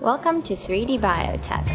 Welcome to 3D Biotech.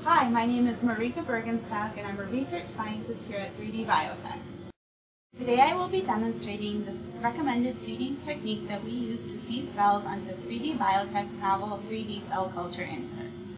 Hi, my name is Marika Bergenstock and I'm a research scientist here at 3D Biotech. Today I will be demonstrating the recommended seeding technique that we use to seed cells onto 3D Biotech's novel 3D cell culture inserts.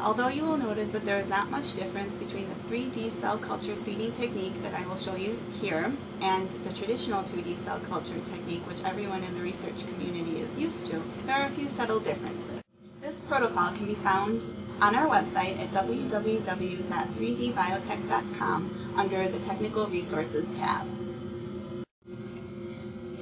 Although you will notice that there is not much difference between the 3D cell culture seeding technique that I will show you here and the traditional 2D cell culture technique which everyone in the research community is used to, there are a few subtle differences. This protocol can be found on our website at www.3dbiotech.com under the Technical Resources tab.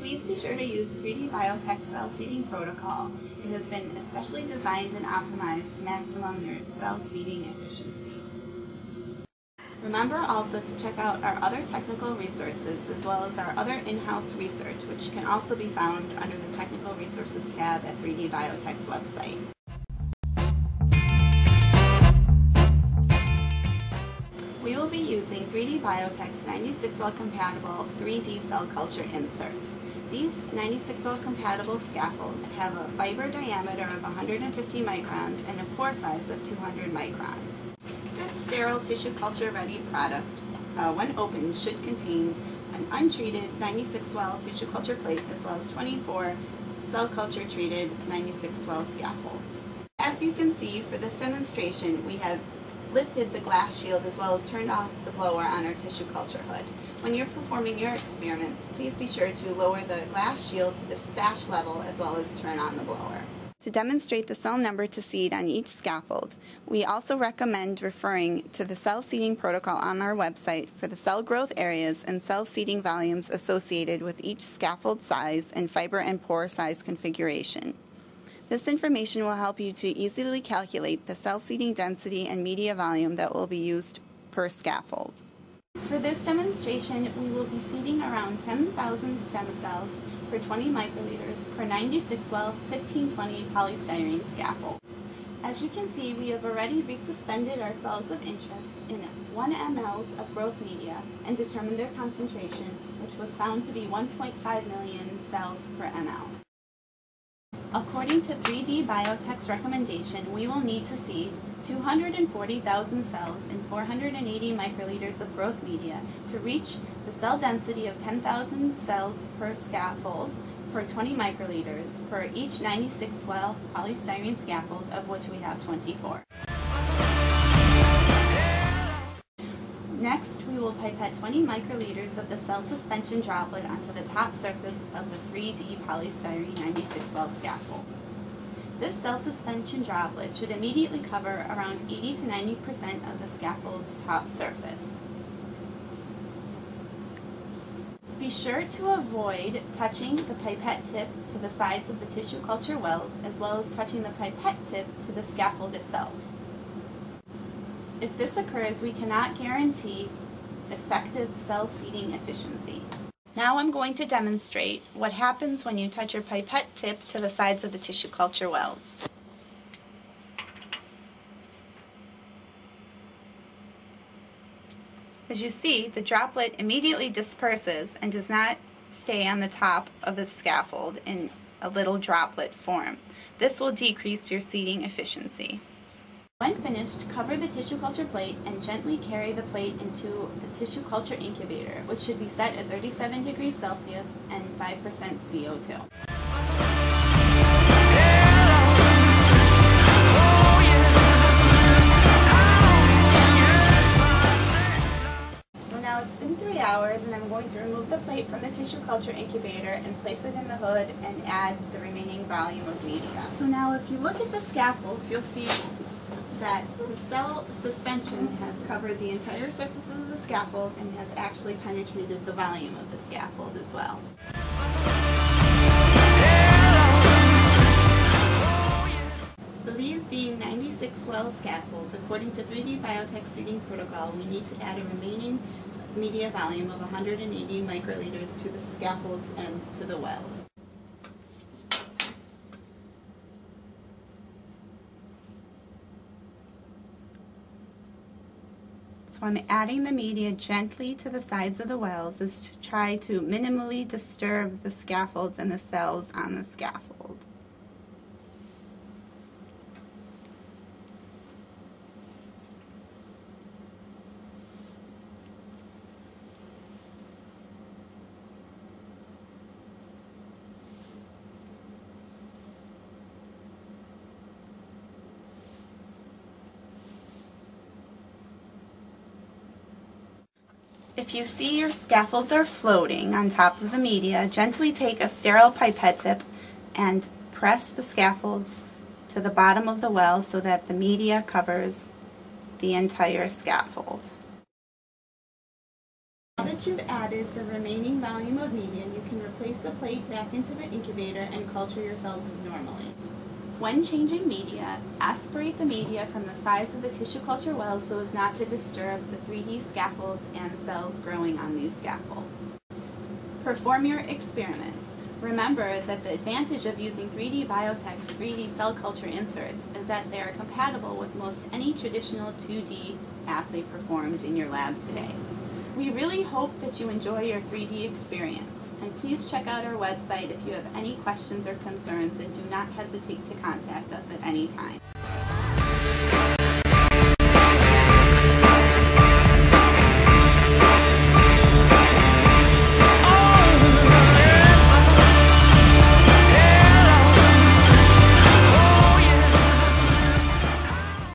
Please be sure to use 3D Biotech's cell seeding protocol. It has been especially designed and optimized to maximum your cell seeding efficiency. Remember also to check out our other technical resources as well as our other in-house research, which can also be found under the Technical Resources tab at 3D Biotech's website. We will be using 3D Biotech's 96-well compatible 3D cell culture inserts. These 96-well compatible scaffolds have a fiber diameter of 150 microns and a pore size of 200 microns. This sterile tissue culture ready product, when opened, should contain an untreated 96-well tissue culture plate as well as 24 cell culture treated 96-well scaffolds. As you can see, for this demonstration, we have lifted the glass shield as well as turned off the blower on our tissue culture hood. When you're performing your experiments, please be sure to lower the glass shield to the sash level as well as turn on the blower. To demonstrate the cell number to seed on each scaffold, we also recommend referring to the cell seeding protocol on our website for the cell growth areas and cell seeding volumes associated with each scaffold size and fiber and pore size configuration. This information will help you to easily calculate the cell seeding density and media volume that will be used per scaffold. For this demonstration, we will be seeding around 10,000 stem cells per 20 microliters per 96-well 1520 polystyrene scaffold. As you can see, we have already resuspended our cells of interest in 1 ml of growth media and determined their concentration, which was found to be 1.5 million cells per ml. According to 3D Biotech's recommendation, we will need to seed 240,000 cells in 480 microliters of growth media to reach the cell density of 10,000 cells per scaffold per 20 microliters per each 96-well polystyrene scaffold, of which we have 24. Next, we will pipette 20 microliters of the cell suspension droplet onto the top surface of the 3D polystyrene 96-well scaffold. This cell suspension droplet should immediately cover around 80 to 90% of the scaffold's top surface. Be sure to avoid touching the pipette tip to the sides of the tissue culture wells, as well as touching the pipette tip to the scaffold itself. If this occurs, we cannot guarantee effective cell seeding efficiency. Now I'm going to demonstrate what happens when you touch your pipette tip to the sides of the tissue culture wells. As you see, the droplet immediately disperses and does not stay on the top of the scaffold in a little droplet form. This will decrease your seeding efficiency. When finished, cover the tissue culture plate and gently carry the plate into the tissue culture incubator, which should be set at 37 degrees Celsius and 5% CO2. So now it's been 3 hours and I'm going to remove the plate from the tissue culture incubator and place it in the hood and add the remaining volume of media. So now if you look at the scaffolds, you'll see that the cell suspension has covered the entire surface of the scaffold and has actually penetrated the volume of the scaffold as well. according to 3D Biotech seeding protocol, we need to add a remaining media volume of 180 microliters to the scaffolds and to the wells. So I'm adding the media gently to the sides of the wells is to try to minimally disturb the scaffolds and the cells on the scaffold. If you see your scaffolds are floating on top of the media, gently take a sterile pipette tip and press the scaffolds to the bottom of the well so that the media covers the entire scaffold. Now that you've added the remaining volume of media, you can replace the plate back into the incubator and culture your cells as normally. When changing media, aspirate the media from the sides of the tissue culture wells so as not to disturb the 3D scaffolds and cells growing on these scaffolds. Perform your experiments. Remember that the advantage of using 3D Biotech's 3D cell culture inserts is that they are compatible with most any traditional 2D assay performed in your lab today. We really hope that you enjoy your 3D experience. And please check out our website if you have any questions or concerns, and do not hesitate to contact us at any time.